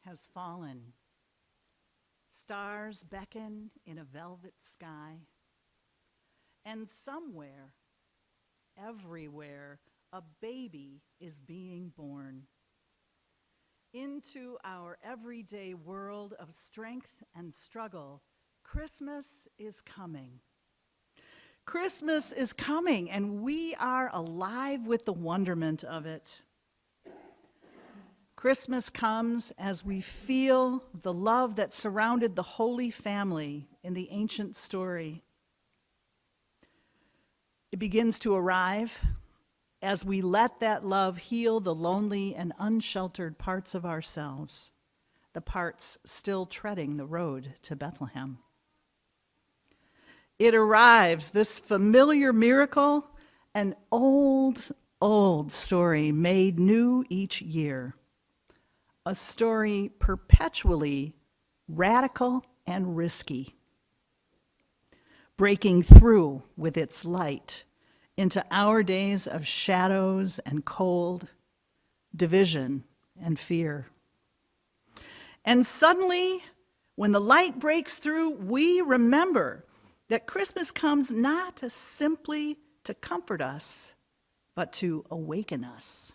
has fallen. Stars beckon in a velvet sky. And somewhere, everywhere, a baby is being born. Into our everyday world of strength and struggle, Christmas is coming. Christmas is coming, and we are alive with the wonderment of it. Christmas comes as we feel the love that surrounded the Holy Family in the ancient story. It begins to arrive as we let that love heal the lonely and unsheltered parts of ourselves, the parts still treading the road to Bethlehem. It arrives, this familiar miracle, an old, old story made new each year. A story perpetually radical and risky, breaking through with its light into our days of shadows and cold, division and fear. And suddenly, when the light breaks through, we remember that Christmas comes not simply to comfort us, but to awaken us,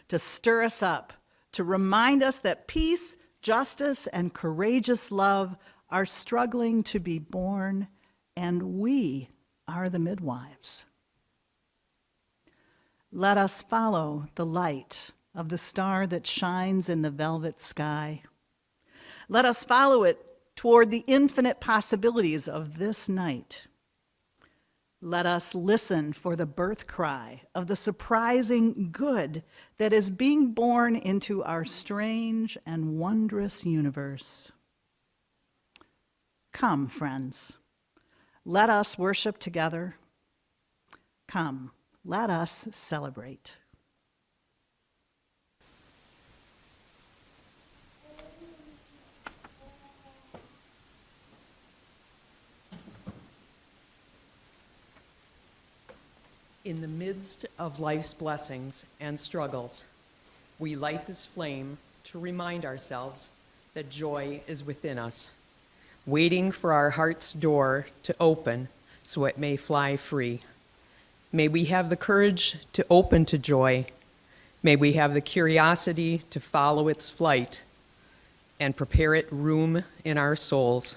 to stir us up, to remind us that peace, justice, and courageous love are struggling to be born, and we are the midwives. Let us follow the light of the star that shines in the velvet sky. Let us follow it toward the infinite possibilities of this night. Let us listen for the birth cry of the surprising good that is being born into our strange and wondrous universe. Come, friends, let us worship together. Come, let us celebrate. In the midst of life's blessings and struggles, we light this flame to remind ourselves that joy is within us, waiting for our heart's door to open so it may fly free. May we have the courage to open to joy. May we have the curiosity to follow its flight and prepare it room in our souls.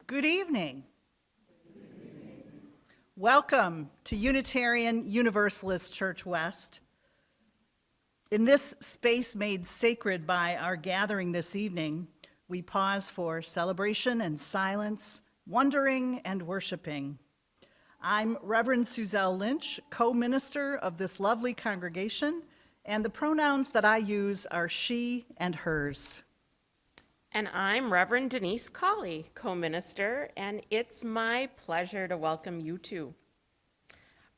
Good evening. Welcome to Unitarian Universalist Church West. In this space made sacred by our gathering this evening, we pause for celebration and silence, wondering and worshiping. I'm Reverend Suzelle Lynch, co-minister of this lovely congregation, and the pronouns that I use are she and hers. And I'm Reverend Denise Cawley, co-minister, and it's my pleasure to welcome you too.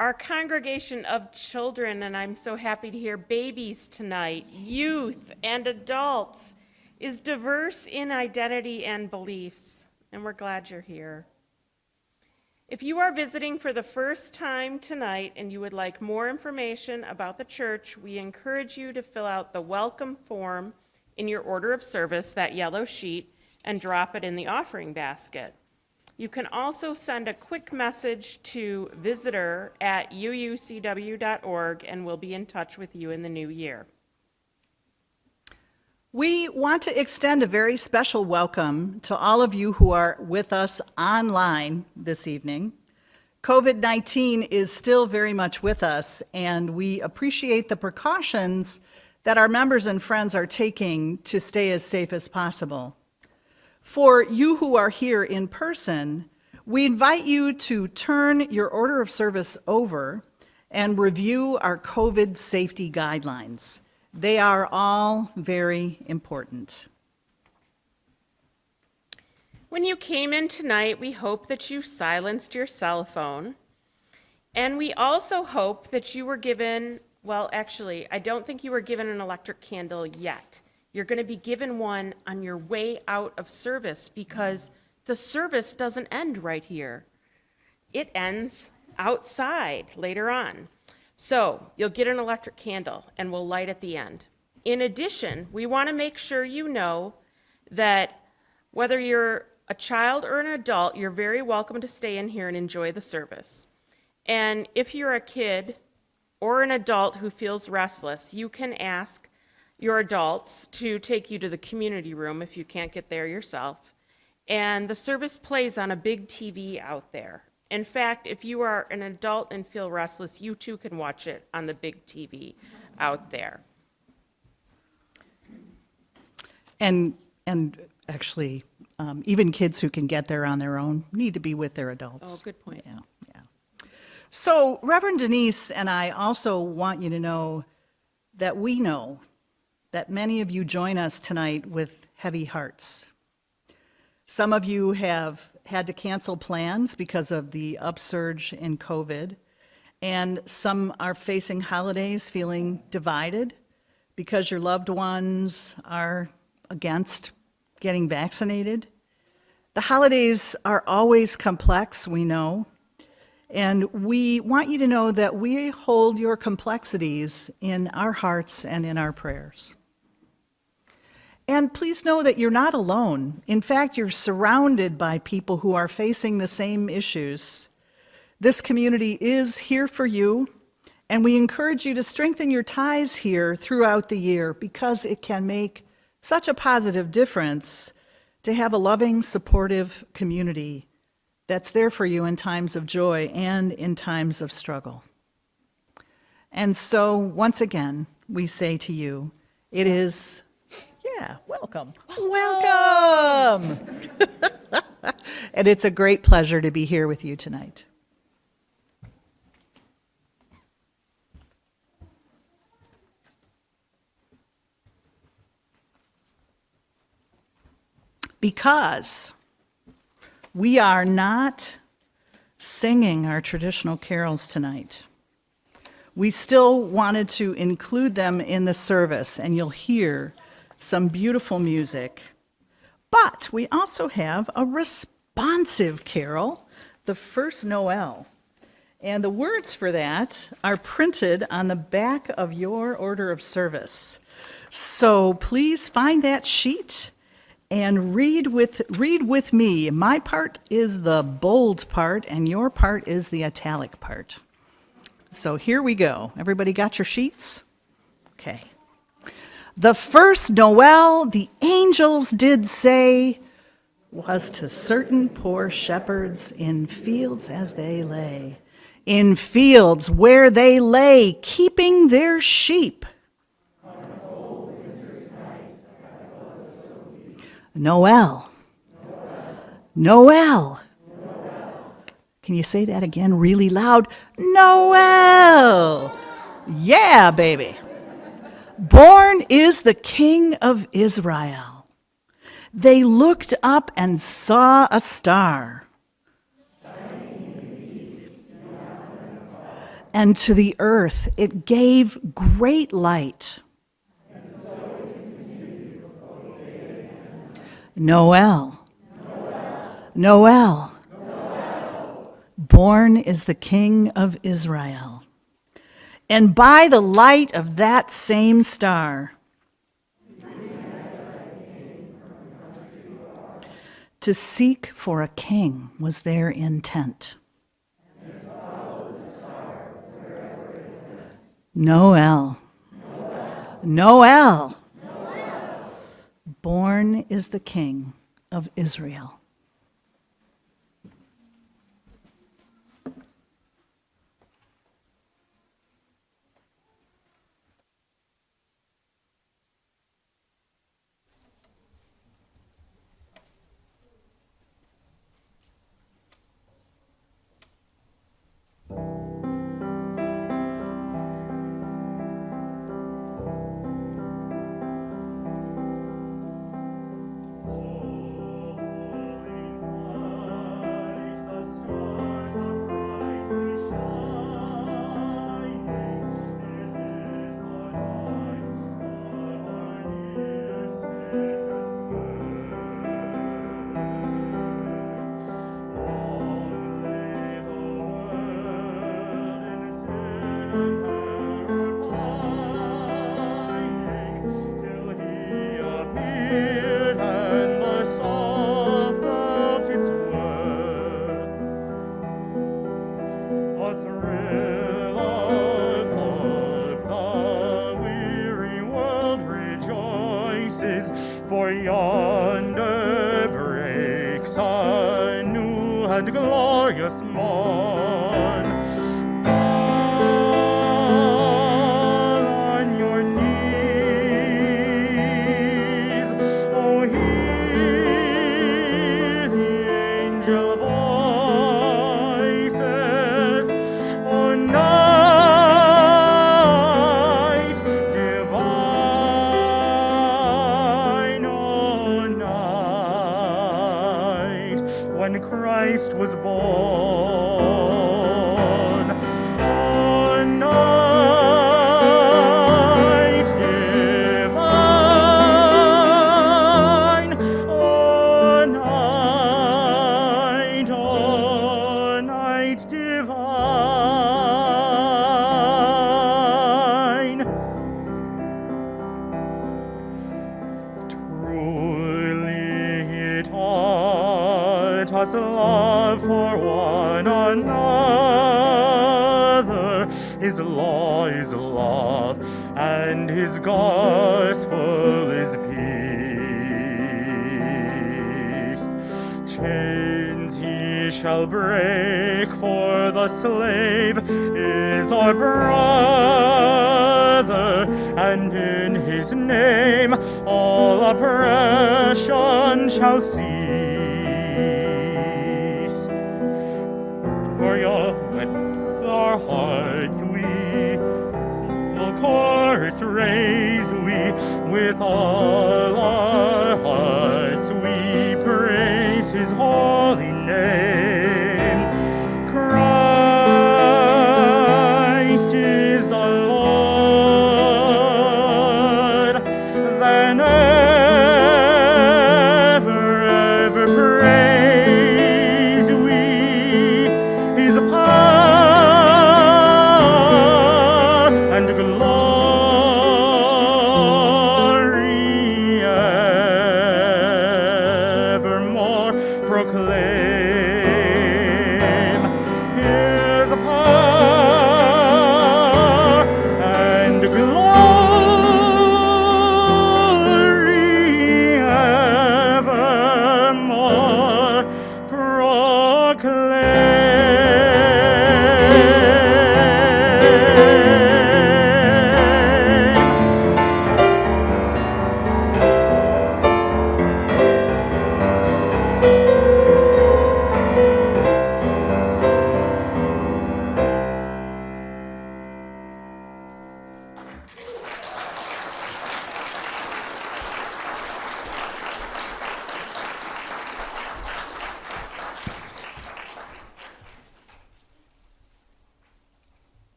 Our congregation of children, and I'm so happy to hear babies tonight, youth and adults, is diverse in identity and beliefs, and we're glad you're here. If you are visiting for the first time tonight and you would like more information about the church, we encourage you to fill out the welcome form in your order of service, that yellow sheet, and drop it in the offering basket. You can also send a quick message to visitor@uucw.org, and we'll be in touch with you in the new year. We want to extend a very special welcome to all of you who are with us online this evening. COVID-19 is still very much with us, and we appreciate the precautions that our members and friends are taking to stay as safe as possible. For you who are here in person, we invite you to turn your order of service over and review our COVID safety guidelines. They are all very important. When you came in tonight, we hope that you silenced your cell phone, and we also hope that you were given Well, actually, I don't think you were given an electric candle yet. You're going to be given one on your way out of service because the service doesn't end right here. It ends outside later on. So you'll get an electric candle and we'll light at the end. In addition, we want to make sure you know that whether you're a child or an adult, you're very welcome to stay in here and enjoy the service. And if you're a kid or an adult who feels restless, you can ask your adults to take you to the community room if you can't get there yourself. And the service plays on a big TV out there. In fact, if you are an adult and feel restless, you too can watch it on the big TV out there. And actually, even kids who can get there on their own need to be with their adults. Oh, good point. Yeah, yeah. So Reverend Denise and I also want you to know that we know that many of you join us tonight with heavy hearts. Some of you have had to cancel plans because of the upsurge in COVID, and some are facing holidays feeling divided because your loved ones are against getting vaccinated. The holidays are always complex, we know, and we want you to know that we hold your complexities in our hearts and in our prayers. And please know that you're not alone. In fact, you're surrounded by people who are facing the same issues. This community is here for you, and we encourage you to strengthen your ties here throughout the year because it can make such a positive difference to have a loving, supportive community that's there for you in times of joy and in times of struggle. And so, once again, we say to you, it is, welcome. Welcome! And it's a great pleasure to be here with you tonight. Because we are not singing our traditional carols tonight. We still wanted to include them in the service, and you'll hear some beautiful music. But we also have a responsive carol, the first Noel. And the words for that are printed on the back of your order of service. So please find that sheet and read with me. My part is the bold part, and your part is the italic part. So here we go. Everybody got your sheets? Okay. The first Noel, the angels did say, was to certain poor shepherds in fields as they lay, in fields where they lay, keeping their sheep. Noel. Noel. Can you say that again really loud? Noel. Yeah, baby. Born is the King of Israel. They looked up and saw a star. And to the earth it gave great light. Noel. Noel. Born is the King of Israel. And by the light of that same star, to seek for a king was their intent. Noel. Noel. Born is the King of Israel. For yonder breaks a new and glorious morn. Fall on your knees, oh, hear the angel voices, oh, night divine, oh, night when Christ was born. Oh, night divine, oh, night divine. Truly he taught us love for one another. His law is love, and his gospel is peace. Chains he shall break, for the slave is our brother, and in his name all oppression shall cease. For our hearts we will chorus raise we, with all our hearts we praise his holy name. Christ is the Lord, then ever praise we his power and glory evermore proclaim his power and glory evermore proclaim.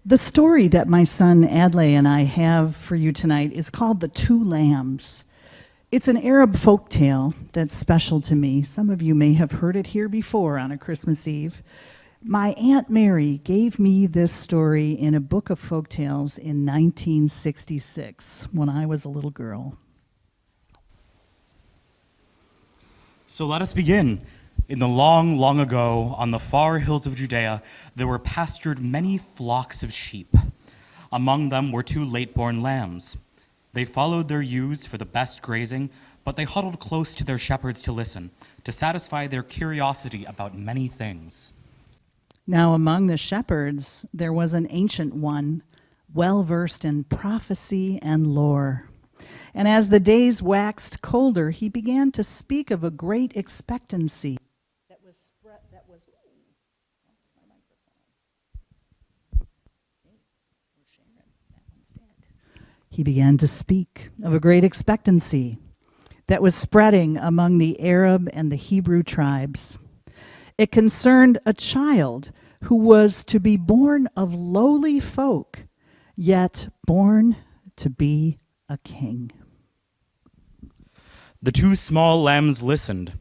The story that my son Adlai and I have for you tonight is called The Two Lambs. It's an Arab folk tale that's special to me. Some of you may have heard it here before on a Christmas Eve. My Aunt Mary gave me this story in a book of folk tales in 1966 when I was a little girl. So let us begin. In the long, long ago, on the far hills of Judea, there were pastured many flocks of sheep. Among them were two late-born lambs. They followed their ewes for the best grazing, but they huddled close to their shepherds to listen, to satisfy their curiosity about many things. Now among the shepherds there was an ancient one, well-versed in prophecy and lore. And as the days waxed colder, he began to speak of a great expectancy He began to speak of a great expectancy that was spreading among the Arab and the Hebrew tribes. It concerned a child who was to be born of lowly folk, yet born to be a king. The two small lambs listened.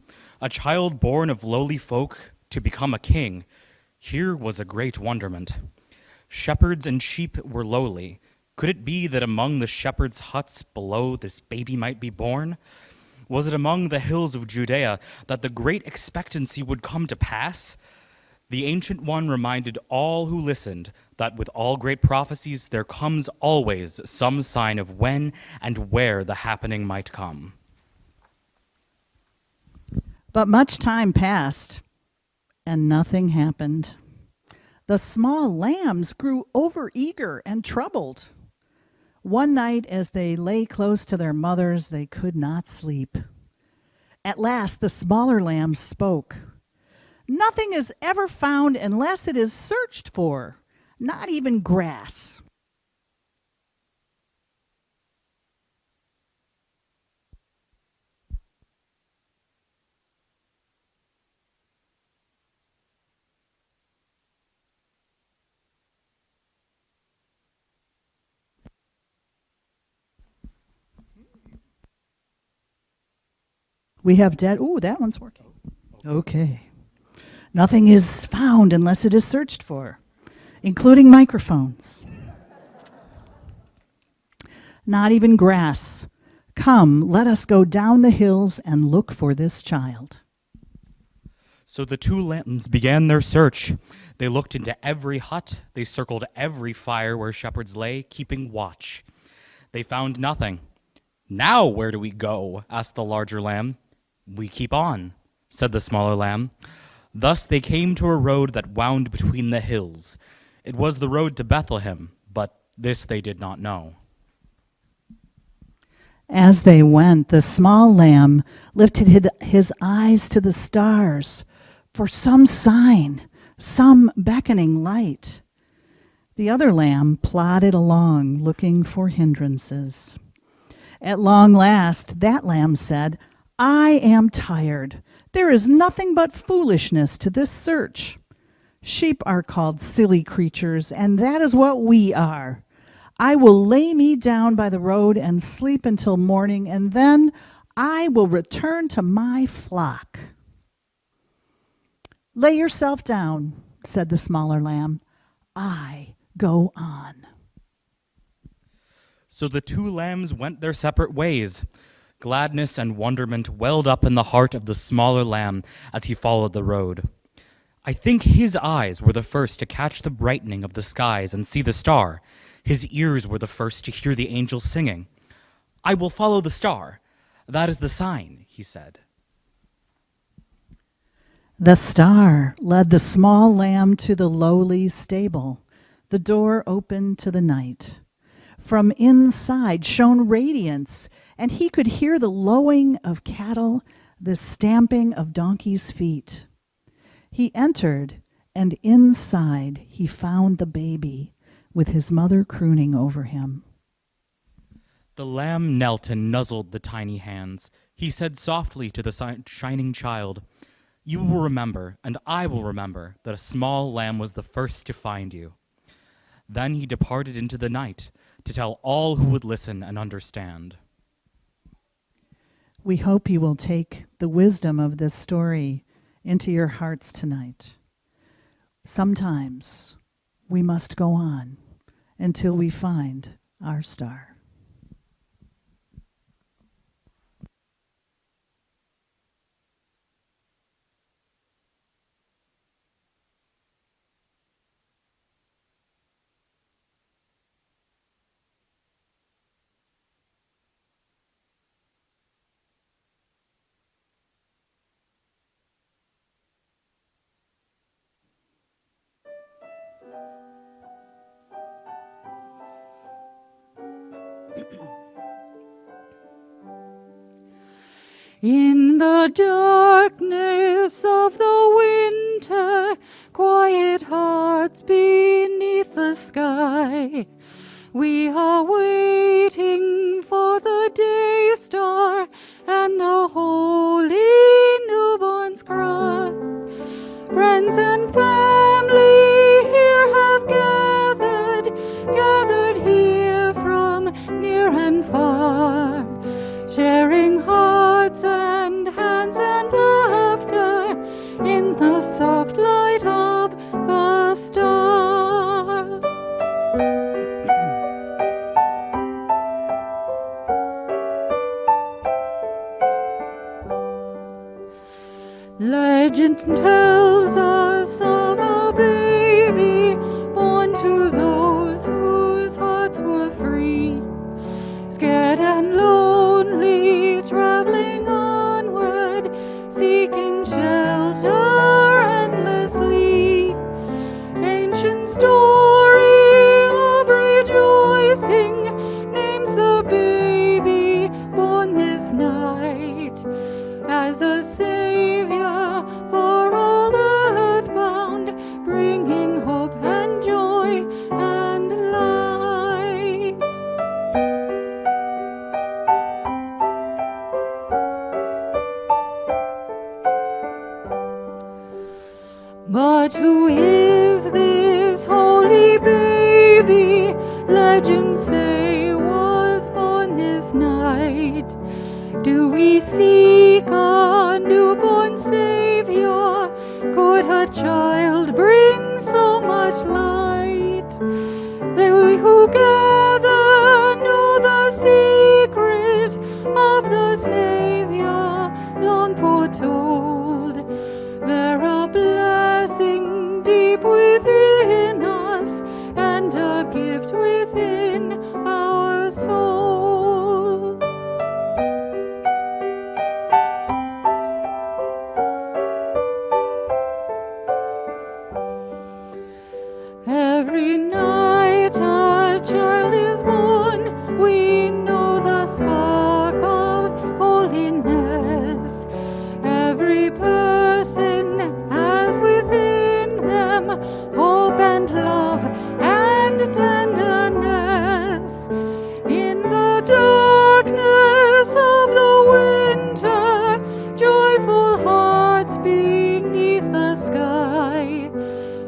A child born of lowly folk to become a king. Here was a great wonderment. Shepherds and sheep were lowly. Could it be that among the shepherds' huts below this baby might be born? Was it among the hills of Judea that the great expectancy would come to pass? The Ancient One reminded all who listened that with all great prophecies there comes always some sign of when and where the happening might come. But much time passed, and nothing happened. The small lambs grew overeager and troubled. One night, as they lay close to their mothers, they could not sleep. At last, the smaller lambs spoke. "Nothing is ever found unless it is searched for, not even grass." We have dead. Ooh, that one's working. Okay. Nothing is found unless it is searched for, including microphones. Not even grass. Come, let us go down the hills and look for this child. So the two lambs began their search. They looked into every hut. They circled every fire where shepherds lay, keeping watch. They found nothing. "Now where do we go?" asked the larger lamb. "We keep on," said the smaller lamb. Thus they came to a road that wound between the hills. It was the road to Bethlehem, but this they did not know. As they went, the small lamb lifted his eyes to the stars for some sign, some beckoning light. The other lamb plodded along, looking for hindrances. At long last, that lamb said, "I am tired. There is nothing but foolishness to this search. Sheep are called silly creatures, and that is what we are. I will lay me down by the road and sleep until morning, and then I will return to my flock." "Lay yourself down," said the smaller lamb. "I go on." So the two lambs went their separate ways. Gladness and wonderment welled up in the heart of the smaller lamb as he followed the road. I think his eyes were the first to catch the brightening of the skies and see the star. His ears were the first to hear the angels singing. "I will follow the star. That is the sign," he said. The star led the small lamb to the lowly stable. The door opened to the night. From inside shone radiance, and he could hear the lowing of cattle, the stamping of donkeys' feet. He entered, and inside he found the baby, with his mother crooning over him. The lamb knelt and nuzzled the tiny hands. He said softly to the shining child, "You will remember, and I will remember, that a small lamb was the first to find you." Then he departed into the night to tell all who would listen and understand. We hope you will take the wisdom of this story into your hearts tonight. Sometimes we must go on until we find our star. In the darkness of the winter, quiet hearts beneath the sky, we are waiting for the day star and the holy newborn's cry. Friends and family here have gathered here from near and far, sharing hearts and hands and laughter in the soft light of the star. legend tells us of a baby born to those whose hearts were free, scared and lonely, traveling onward, seeking shelter endlessly. Ancient story of rejoicing names the baby born this night as a savior for all earthbound, bringing hope and joy and light. But who is this holy baby? Legends say was born this night. Do we seek a newborn Savior? Could a child bring so much light? They who gather know the secret of the Savior long foretold. There a blessing deep within us and a gift within our soul. Every night a child is born, we know the spark of holiness. Every person has within them hope and love and tenderness. In the darkness of the winter, joyful hearts beneath the sky,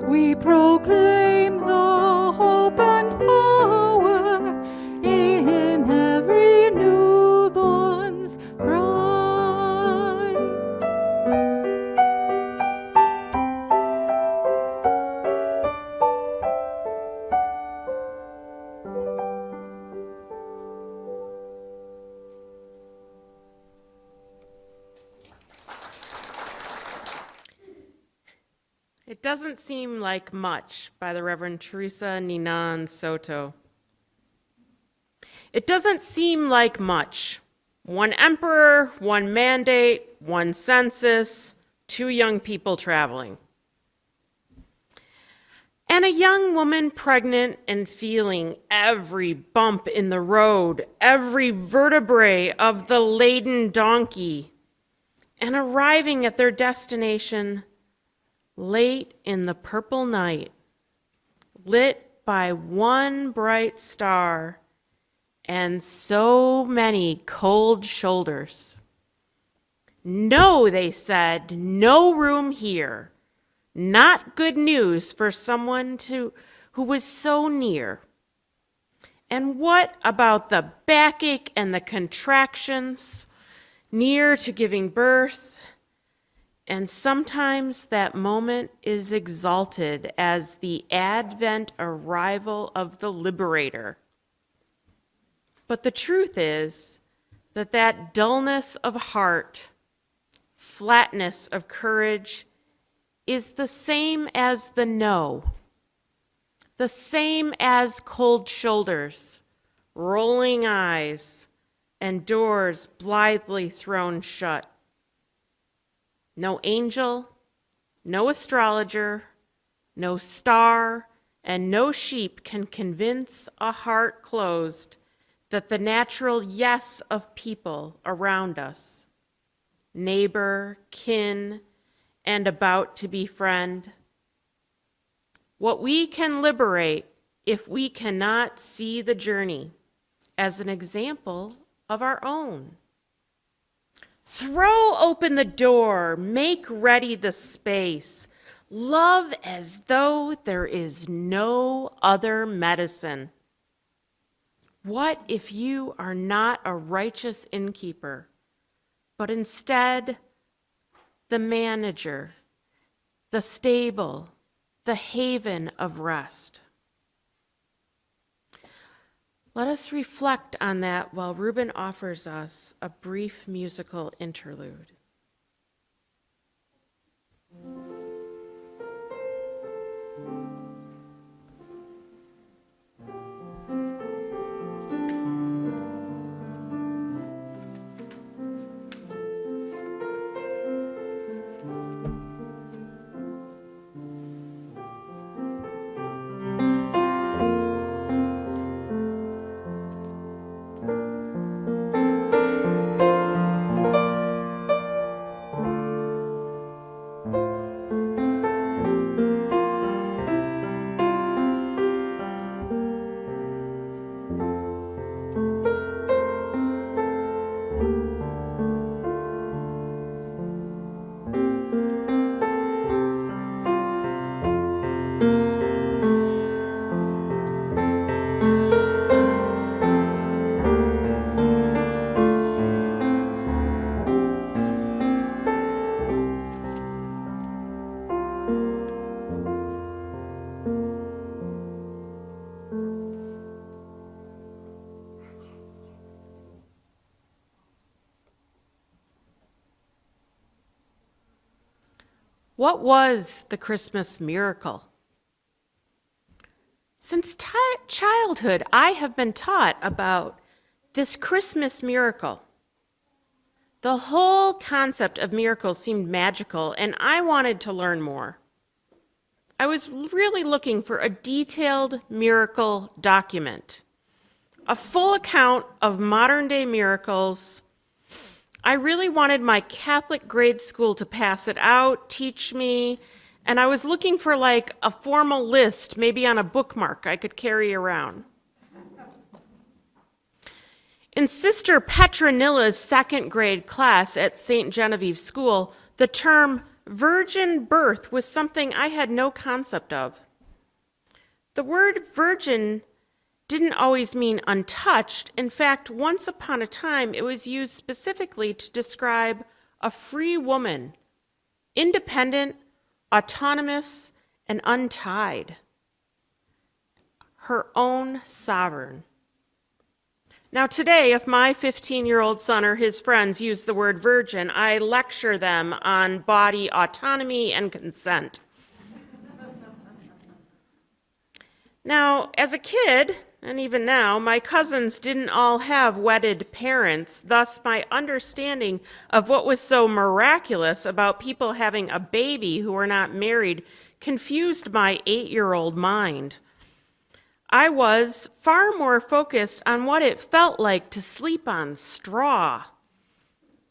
we proclaim the hope and power in every newborn's cry. It Doesn't Seem Like Much by the Reverend Teresa Ninan Soto. It doesn't seem like much. One emperor, one mandate, one census, 2 young people traveling. And a young woman pregnant and feeling every bump in the road, every vertebrae of the laden donkey, and arriving at their destination late in the purple night, lit by one bright star and so many cold shoulders. No, they said, no room here. Not good news for someone who was so near. And what about the backache and the contractions near to giving birth? And sometimes that moment is exalted as the advent arrival of the liberator. But the truth is that dullness of heart, flatness of courage is the same as the no, the same as cold shoulders, rolling eyes, and doors blithely thrown shut. No angel, no astrologer, no star, and no sheep can convince a heart closed that the natural yes of people around us, neighbor, kin, and about to befriend, what we can liberate if we cannot see the journey as an example of our own. Throw open the door, make ready the space, love as though there is no other medicine. What if you are not a righteous innkeeper, but instead the manager, the stable, the haven of rest? Let us reflect on that while Reuben offers us a brief musical interlude. What was the Christmas miracle? Since childhood, I have been taught about this Christmas miracle. The whole concept of miracles seemed magical, and I wanted to learn more. I was really looking for a detailed miracle document, a full account of modern-day miracles. I really wanted my Catholic grade school to pass it out, teach me, and I was looking for like a formal list, maybe on a bookmark I could carry around. In Sister Petronilla's second grade class at St. Genevieve School, the term virgin birth was something I had no concept of. The word virgin didn't always mean untouched. In fact, once upon a time, it was used specifically to describe a free woman, independent, autonomous, and untied, her own sovereign. Now today, if my 15-year-old son or his friends use the word virgin, I lecture them on body autonomy and consent. Now, as a kid, and even now, my cousins didn't all have wedded parents, thus my understanding of what was so miraculous about people having a baby who were not married confused my 8-year-old mind. I was far more focused on what it felt like to sleep on straw.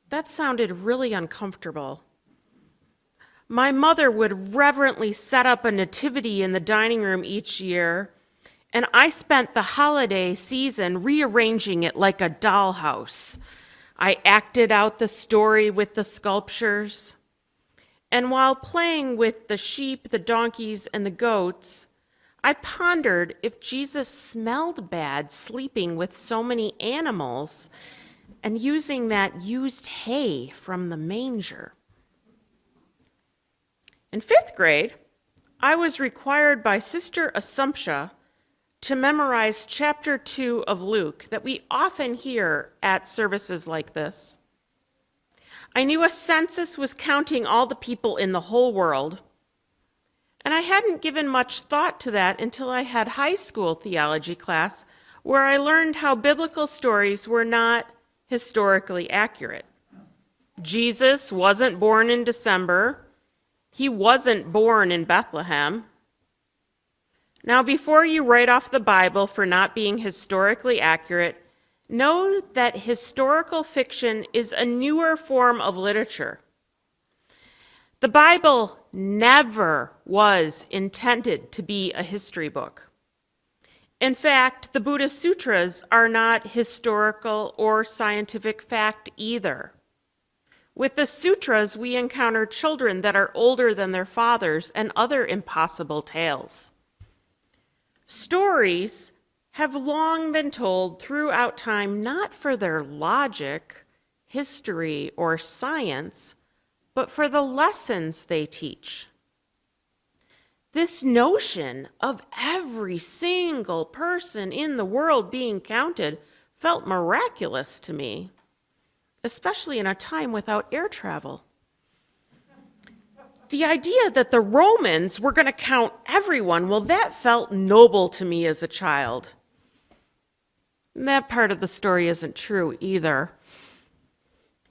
That sounded really uncomfortable. My mother would reverently set up a nativity in the dining room each year, and I spent the holiday season rearranging it like a dollhouse. I acted out the story with the sculptures, and while playing with the sheep, the donkeys, and the goats, I pondered if Jesus smelled bad sleeping with so many animals and using that used hay from the manger. In 5th grade, I was required by Sister Assumption to memorize chapter 2 of Luke that we often hear at services like this. I knew a census was counting all the people in the whole world, and I hadn't given much thought to that until I had high school theology class, where I learned how biblical stories were not historically accurate. Jesus wasn't born in December. He wasn't born in Bethlehem. Now, before you write off the Bible for not being historically accurate, know that historical fiction is a newer form of literature. The Bible never was intended to be a history book. In fact, the Buddhist sutras are not historical or scientific fact either. With the sutras, we encounter children that are older than their fathers and other impossible tales. Stories have long been told throughout time not for their logic, history, or science, but for the lessons they teach. This notion of every single person in the world being counted felt miraculous to me, especially in a time without air travel. The idea that the Romans were going to count everyone, well, that felt noble to me as a child. That part of the story isn't true either.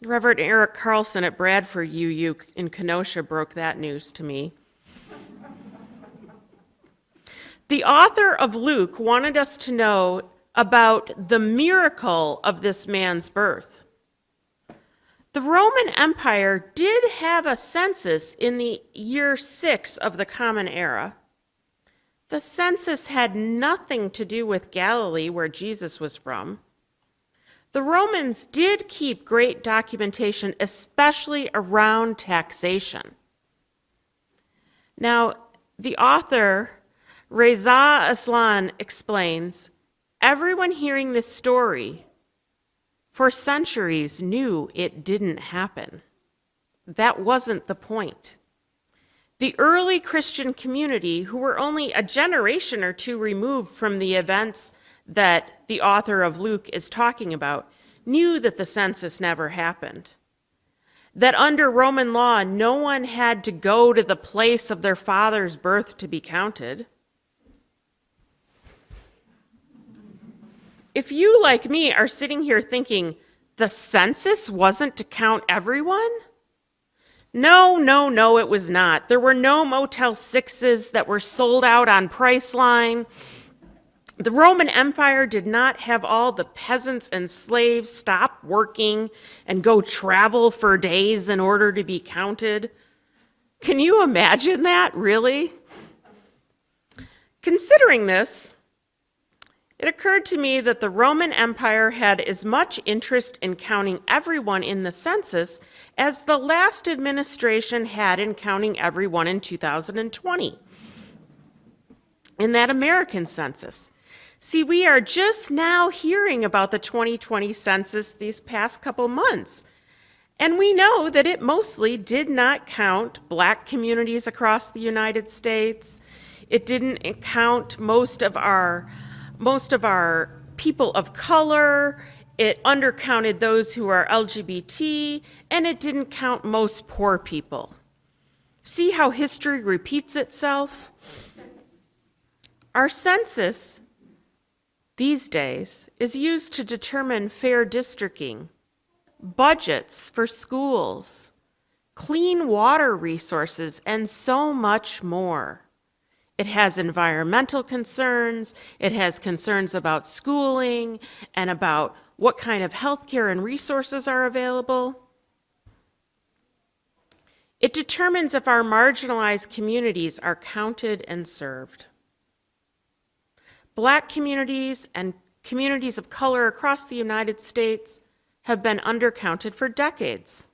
Reverend Eric Carlson at Bradford UU in Kenosha broke that news to me. The author of Luke wanted us to know about the miracle of this man's birth. The Roman Empire did have a census in the year 6 of the Common Era. The census had nothing to do with Galilee, where Jesus was from. The Romans did keep great documentation, especially around taxation. Now, the author, Reza Aslan, explains, everyone hearing this story for centuries knew it didn't happen. That wasn't the point. The early Christian community, who were only a generation or two removed from the events that the author of Luke is talking about, knew that the census never happened. that under Roman law, no one had to go to the place of their father's birth to be counted. If you, like me, are sitting here thinking the census wasn't to count everyone, no, it was not. There were no Motel 6s that were sold out on Priceline. The Roman Empire did not have all the peasants and slaves stop working and go travel for days in order to be counted. Can you imagine that, really? Considering this, it occurred to me that the Roman Empire had as much interest in counting everyone in the census as the last administration had in counting everyone in 2020, in that American census. See, we are just now hearing about the 2020 census these past couple months, and we know that it mostly did not count Black communities across the United States. It didn't count most of our people of color. It undercounted those who are LGBT, and it didn't count most poor people. See how history repeats itself? Our census these days is used to determine fair districting, budgets for schools, clean water resources, and so much more. It has environmental concerns, it has concerns about schooling, and about what kind of healthcare and resources are available. It determines if our marginalized communities are counted and served. Black communities and communities of color across the United States have been undercounted for decades.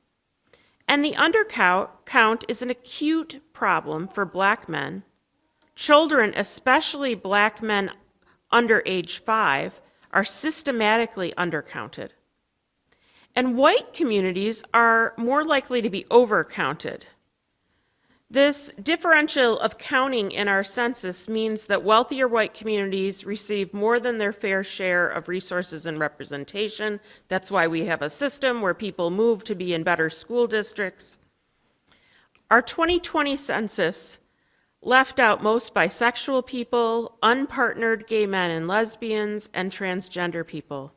And the undercount is an acute problem for Black men. Children, especially Black men under age 5, are systematically undercounted. And white communities are more likely to be overcounted. This differential of counting in our census means that wealthier white communities receive more than their fair share of resources and representation. That's why we have a system where people move to be in better school districts. Our 2020 census left out most bisexual people, unpartnered gay men and lesbians, and transgender people.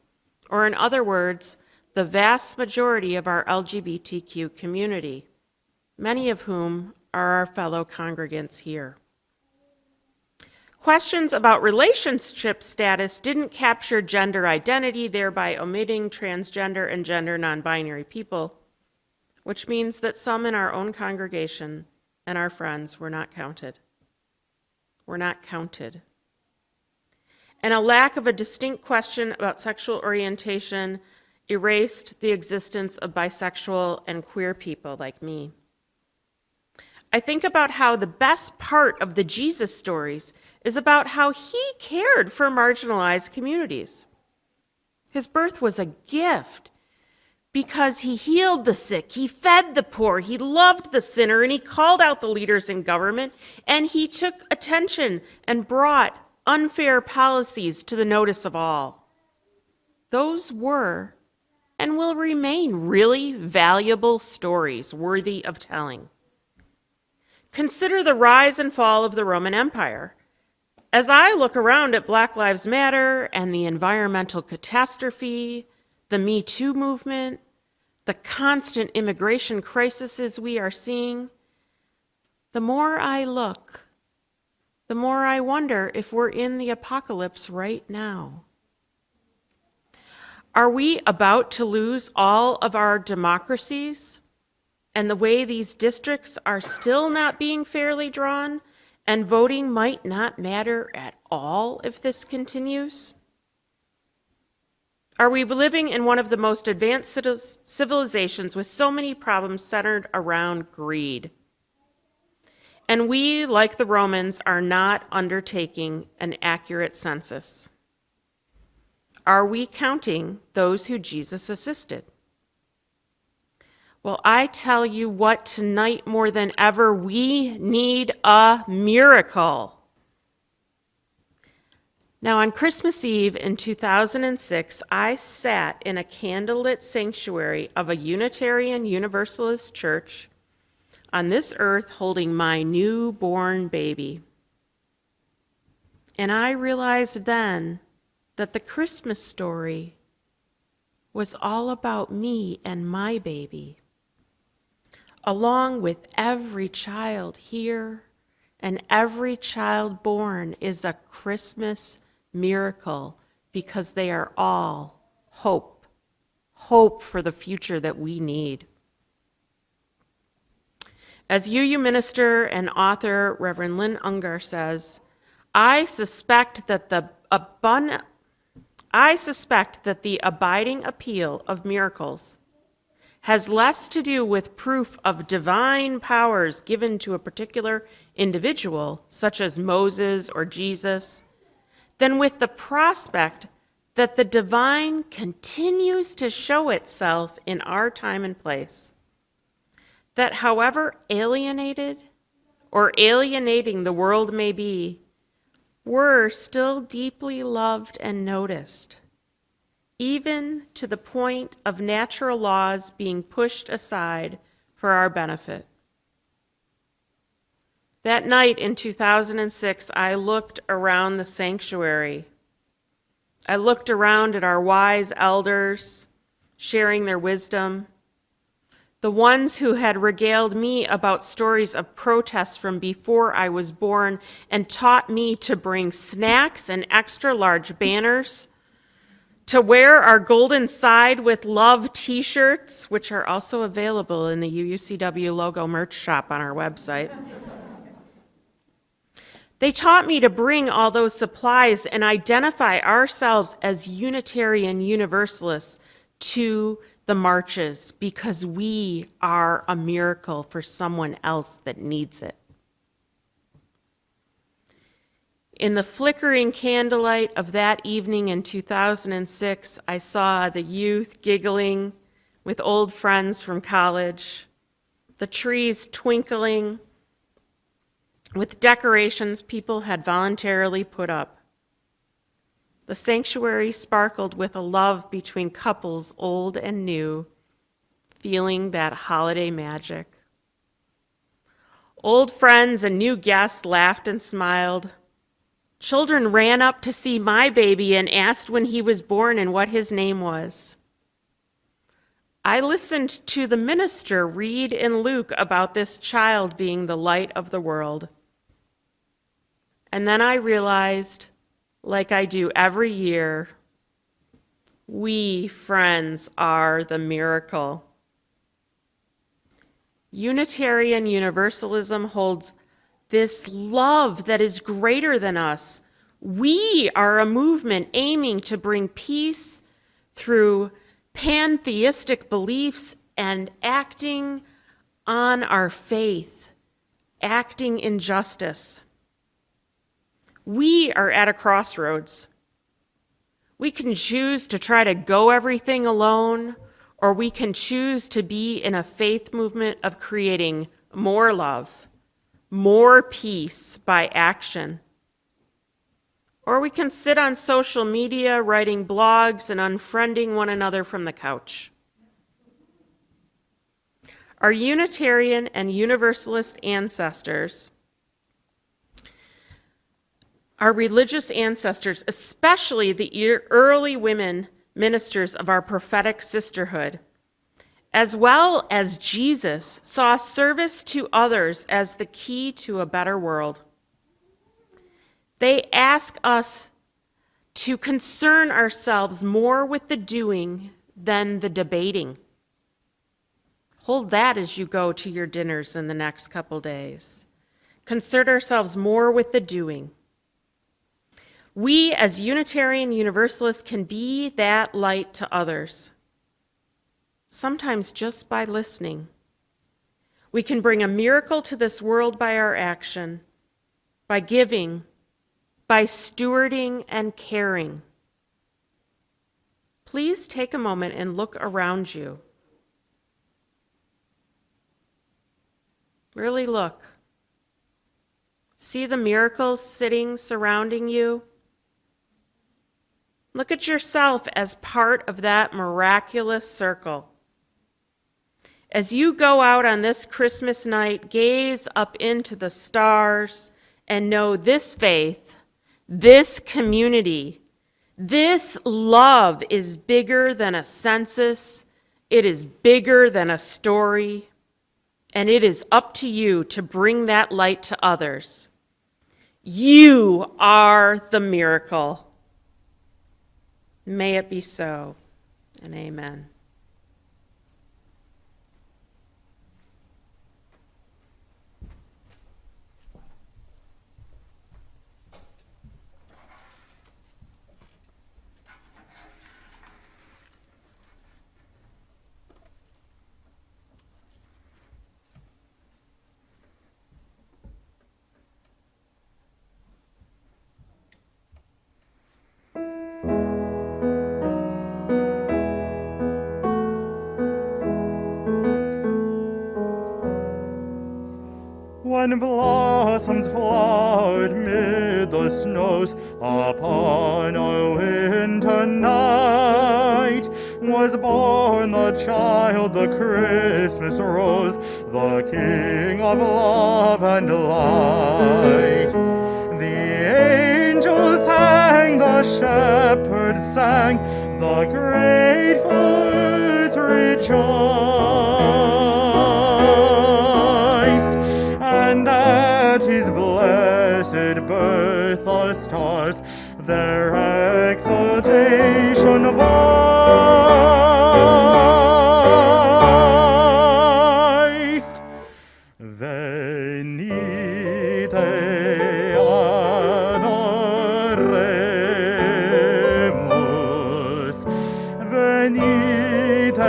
Or in other words, the vast majority of our LGBTQ community, many of whom are our fellow congregants here. Questions about relationship status didn't capture gender identity, thereby omitting transgender and gender non-binary people, which means that some in our own congregation and our friends were not counted. Were not counted. And a lack of a distinct question about sexual orientation erased the existence of bisexual and queer people like me. I think about how the best part of the Jesus stories is about how he cared for marginalized communities. His birth was a gift because he healed the sick, he fed the poor, he loved the sinner, and he called out the leaders in government, and he took attention and brought unfair policies to the notice of all. Those were and will remain really valuable stories worthy of telling. Consider the rise and fall of the Roman Empire. As I look around at Black Lives Matter and the environmental catastrophe, the Me Too movement, the constant immigration crises we are seeing, the more I look, the more I wonder if we're in the apocalypse right now. Are we about to lose all of our democracies? And the way these districts are still not being fairly drawn, and voting might not matter at all if this continues? Are we living in one of the most advanced civilizations with so many problems centered around greed? And we, like the Romans, are not undertaking an accurate census. Are we counting those who Jesus assisted? Well, I tell you what, tonight more than ever, we need a miracle. Now, on Christmas Eve in 2006, I sat in a candlelit sanctuary of a Unitarian Universalist church on this earth holding my newborn baby. And I realized then that the Christmas story was all about me and my baby, along with every child here and every child born is a Christmas miracle because they are all hope for the future that we need. As UU minister and author Reverend Lynn Ungar says, I suspect that the abiding appeal of miracles has less to do with proof of divine powers given to a particular individual, such as Moses or Jesus, than with the prospect that the divine continues to show itself in our time and place. That however alienated or alienating the world may be, we're still deeply loved and noticed, even to the point of natural laws being pushed aside for our benefit. That night in 2006, I looked around the sanctuary. I looked around at our wise elders sharing their wisdom, the ones who had regaled me about stories of protests from before I was born and taught me to bring snacks and extra large banners, to wear our Golden Side with Love t-shirts, which are also available in the UUCW logo merch shop on our website. They taught me to bring all those supplies and identify ourselves as Unitarian Universalists to the marches because we are a miracle for someone else that needs it. In the flickering candlelight of that evening in 2006, I saw the youth giggling with old friends from college, the trees twinkling with decorations people had voluntarily put up. The sanctuary sparkled with a love between couples old and new, feeling that holiday magic. Old friends and new guests laughed and smiled. Children ran up to see my baby and asked when he was born and what his name was. I listened to the minister read in Luke about this child being the light of the world. And then I realized, like I do every year, we, friends, are the miracle. Unitarian Universalism holds this love that is greater than us. We are a movement aiming to bring peace through pantheistic beliefs and acting on our faith, acting in justice. We are at a crossroads. We can choose to try to go everything alone, or we can choose to be in a faith movement of creating more love, more peace by action. Or we can sit on social media writing blogs and unfriending one another from the couch. Our Unitarian and Universalist ancestors, our religious ancestors, especially the early women ministers of our prophetic sisterhood, as well as Jesus, saw service to others as the key to a better world. They ask us to concern ourselves more with the doing than the debating. Hold that as you go to your dinners in the next couple days. Concern ourselves more with the doing. We, as Unitarian Universalists, can be that light to others, sometimes just by listening. We can bring a miracle to this world by our action, by giving, by stewarding and caring. Please take a moment and look around you. Really look. See the miracles sitting surrounding you? Look at yourself as part of that miraculous circle. As you go out on this Christmas night, gaze up into the stars and know this faith, this community, this love is bigger than a census, it is bigger than a story, and it is up to you to bring that light to others. You are the miracle. May it be so, and amen. When blossoms flowered mid the snows upon a winter night, was born the child, the Christmas rose, the King of love and light. The angels sang, the shepherds sang, the grateful earth rejoiced. And at his blessed birth the stars their exultation voiced. Venite adoremus, venite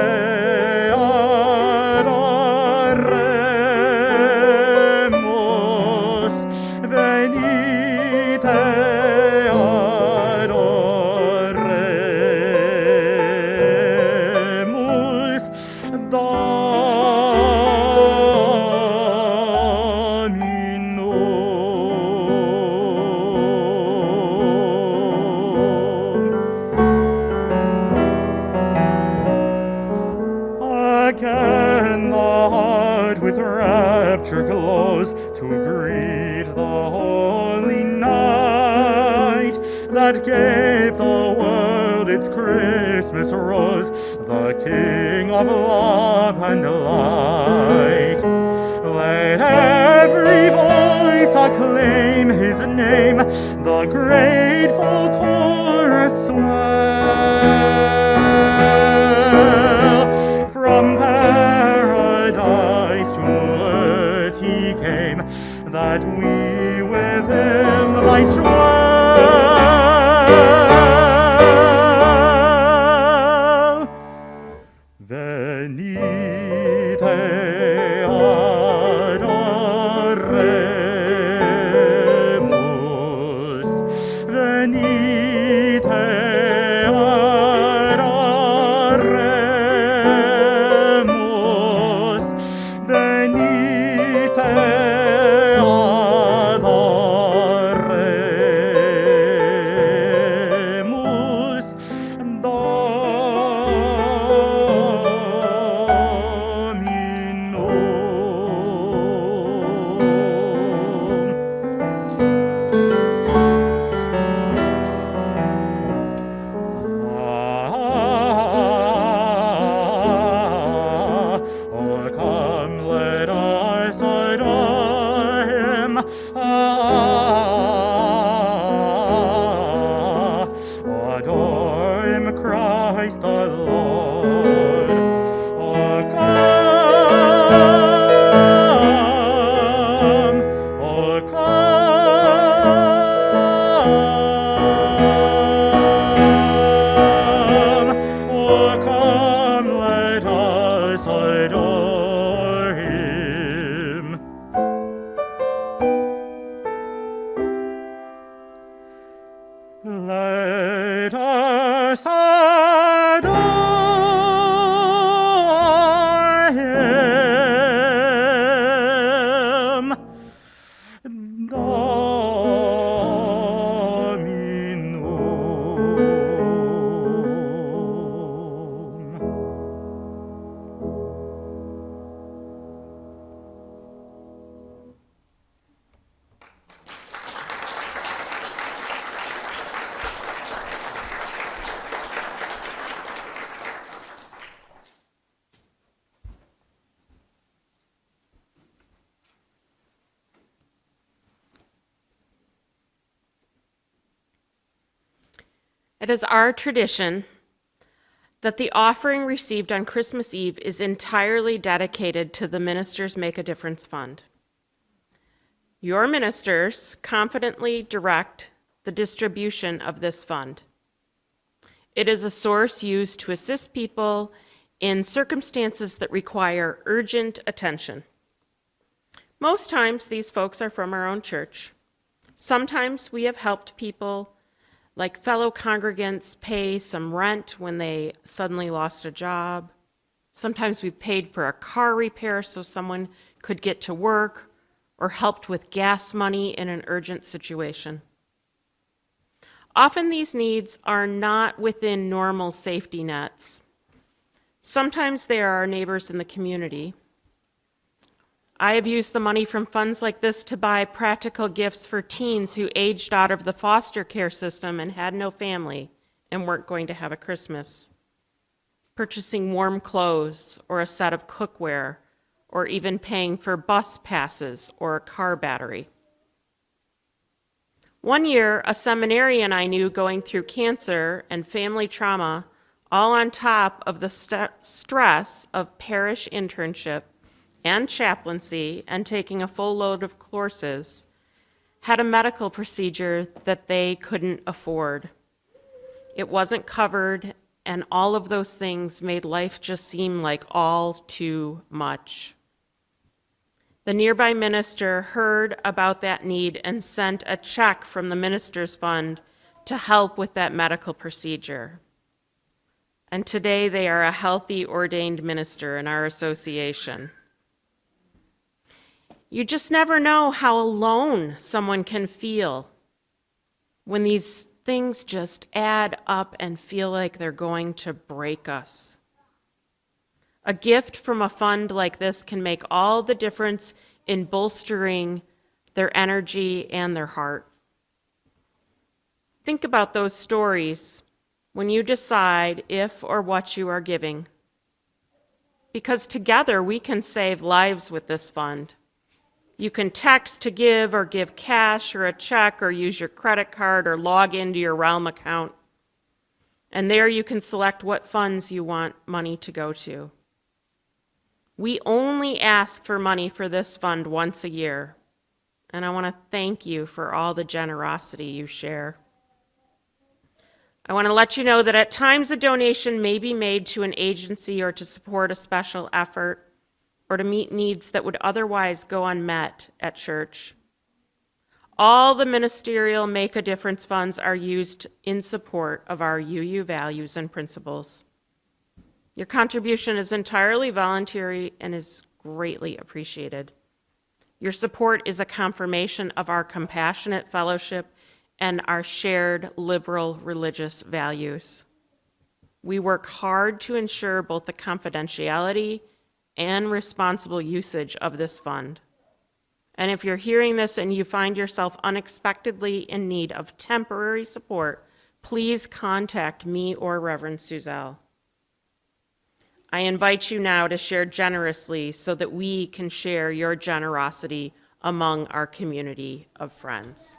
adoremus, venite adoremus, Again the heart with rapture glows to greet the holy night that gave the world its Christmas rose, the King of love and light. Let every voice acclaim his name, the grateful chorus swell. From paradise to earth he came, that we with him might dwell. Venite adoremus, venite adoremus, venite adoremus, Oh, come, let us adore him. Adore him, Christ the Lord. Oh, come. Oh, come. Oh, come, let us adore him. Let us adore him. Dominum. It is our tradition that the offering received on Christmas Eve is entirely dedicated to the Ministers Make a Difference Fund. Your ministers confidently direct the distribution of this fund. It is a source used to assist people in circumstances that require urgent attention. Most times, these folks are from our own church. Sometimes we have helped people, like fellow congregants, pay some rent when they suddenly lost a job. Sometimes we paid for a car repair so someone could get to work, or helped with gas money in an urgent situation. Often these needs are not within normal safety nets. Sometimes they are our neighbors in the community. I have used the money from funds like this to buy practical gifts for teens who aged out of the foster care system and had no family and weren't going to have a Christmas. Purchasing warm clothes or a set of cookware, or even paying for bus passes or a car battery. One year, a seminarian I knew going through cancer and family trauma, all on top of the stress of parish internship and chaplaincy and taking a full load of courses, had a medical procedure that they couldn't afford. It wasn't covered, and all of those things made life just seem like all too much. The nearby minister heard about that need and sent a check from the minister's fund to help with that medical procedure. And today they are a healthy ordained minister in our association. You just never know how alone someone can feel when these things just add up and feel like they're going to break us. A gift from a fund like this can make all the difference in bolstering their energy and their heart. Think about those stories when you decide if or what you are giving, because together we can save lives with this fund. You can text to give or give cash or a check or use your credit card or log into your Realm account. And there you can select what funds you want money to go to. We only ask for money for this fund once a year, and I want to thank you for all the generosity you share. I want to let you know that at times a donation may be made to an agency or to support a special effort or to meet needs that would otherwise go unmet at church. All the ministerial Make a Difference funds are used in support of our UU values and principles. Your contribution is entirely voluntary and is greatly appreciated. Your support is a confirmation of our compassionate fellowship and our shared liberal religious values. We work hard to ensure both the confidentiality and responsible usage of this fund. And if you're hearing this and you find yourself unexpectedly in need of temporary support, please contact me or Reverend Suzelle. I invite you now to share generously so that we can share your generosity among our community of friends.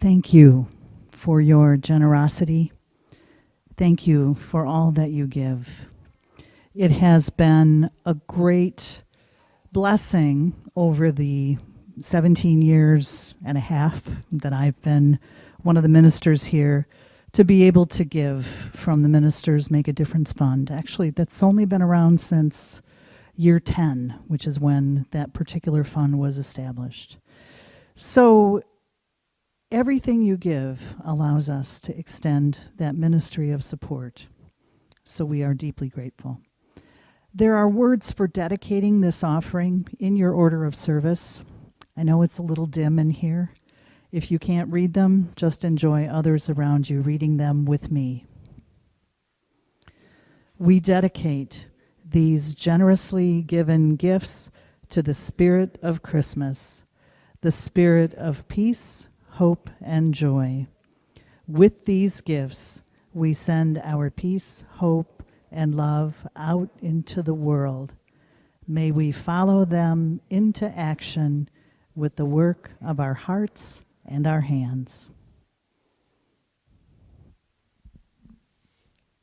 Thank you for your generosity. Thank you for all that you give. It has been a great blessing over the 17 years and a half that I've been one of the ministers here to be able to give from the Ministers Make a Difference Fund. Actually, that's only been around since year 10, which is when that particular fund was established. So everything you give allows us to extend that ministry of support. So we are deeply grateful. There are words for dedicating this offering in your order of service. I know it's a little dim in here. If you can't read them, just enjoy others around you reading them with me. We dedicate these generously given gifts to the spirit of Christmas, the spirit of peace, hope, and joy. With these gifts, we send our peace, hope, and love out into the world. May we follow them into action with the work of our hearts and our hands.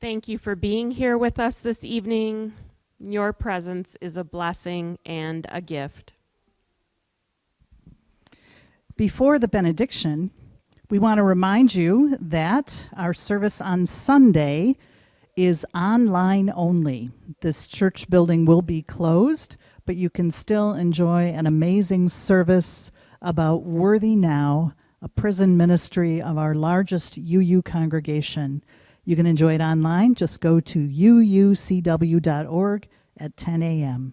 Thank you for being here with us this evening. Your presence is a blessing and a gift. Before the benediction, we want to remind you that our service on Sunday is online only. This church building will be closed, but you can still enjoy an amazing service about Worthy Now, a prison ministry of our largest UU congregation. You can enjoy it online. Just go to uucw.org at 10 a.m.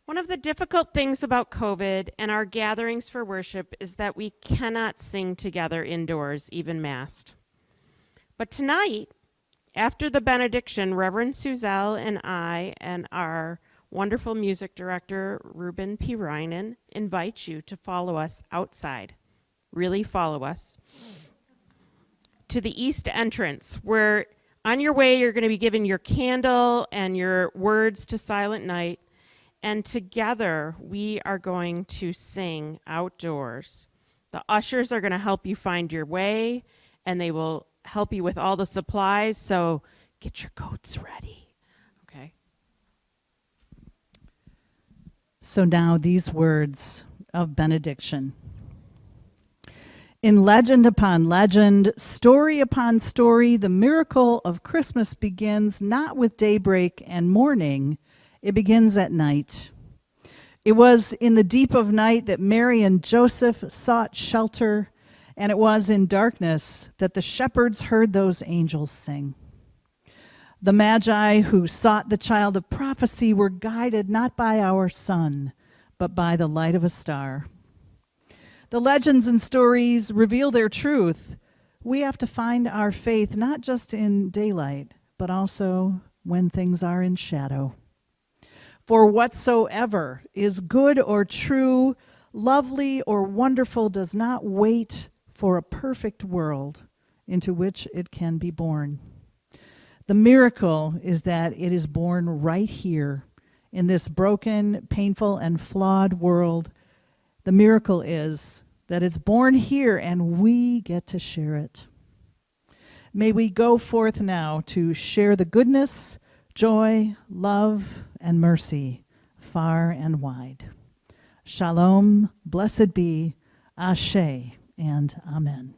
One of the difficult things about COVID and our gatherings for worship is that we cannot sing together indoors, even masked. But tonight, after the benediction, Reverend Suzelle and I and our wonderful music director, Ruben P. Reinen, invite you to follow us outside. Really follow us. To the east entrance, where on your way you're going to be given your candle and your words to Silent Night. And together we are going to sing outdoors. The ushers are going to help you find your way, and they will help you with all the supplies, so get your coats ready, okay? So now these words of benediction. In legend upon legend, story upon story, the miracle of Christmas begins not with daybreak and morning, it begins at night. It was in the deep of night that Mary and Joseph sought shelter, and it was in darkness that the shepherds heard those angels sing. The Magi who sought the child of prophecy were guided not by our sun, but by the light of a star. The legends and stories reveal their truth. We have to find our faith not just in daylight, but also when things are in shadow. For whatsoever is good or true, lovely or wonderful does not wait for a perfect world into which it can be born. The miracle is that it is born right here in this broken, painful, and flawed world. The miracle is that it's born here and we get to share it. May we go forth now to share the goodness, joy, love, and mercy far and wide. Shalom, blessed be, Ashe, and Amen.